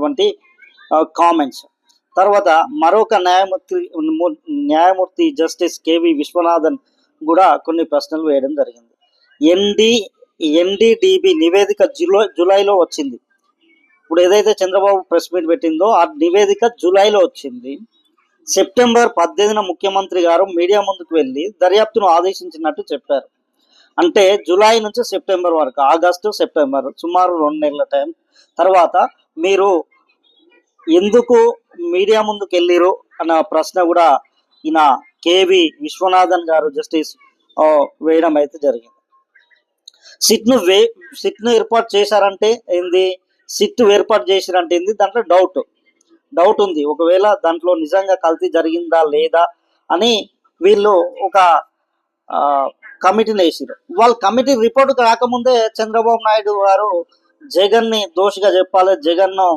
చేసినటువంటి కామెంట్స్. తర్వాత మరొక న్యాయమూర్తి జస్టిస్ కేవి విశ్వనాథన్ కూడా కొన్ని ప్రశ్నలు వేయడం జరిగింది. ఎన్డీడీబీ నివేదిక జూలైలో వచ్చింది. ఇప్పుడు ఏదైతే చంద్రబాబు ప్రెస్ మీట్ పెట్టిందో ఆ నివేదిక జూలైలో వచ్చింది. సెప్టెంబర్ 18న ముఖ్యమంత్రి గారు మీడియా ముందుకు వెళ్ళి దర్యాప్తును ఆదేశించినట్టు చెప్పారు. అంటే జూలై నుంచి సెప్టెంబర్ వరకు, ఆగస్టు సెప్టెంబర్, సుమారు 2 నెలల టైం తర్వాత మీరు ఎందుకు మీడియా ముందుకు వెళ్ళిరు అన్న ప్రశ్న కూడా ఈయన కేవి విశ్వనాథన్ గారు జస్టిస్ వేయడం అయితే జరిగింది. సిట్ను ఏర్పాటు చేశారంటే ఏంది, సిట్ ఏర్పాటు చేశారంటే ఏంది, దాంట్లో డౌట్ ఉంది. ఒకవేళ దాంట్లో నిజంగా కల్తీ జరిగిందా లేదా అని వీళ్ళు ఒక కమిటీని వేసారు. వాళ్ళ కమిటీ రిపోర్ట్ రాకముందే చంద్రబాబు నాయుడు గారు జగన్ని దోషిగా చెప్పాలి, జగన్ను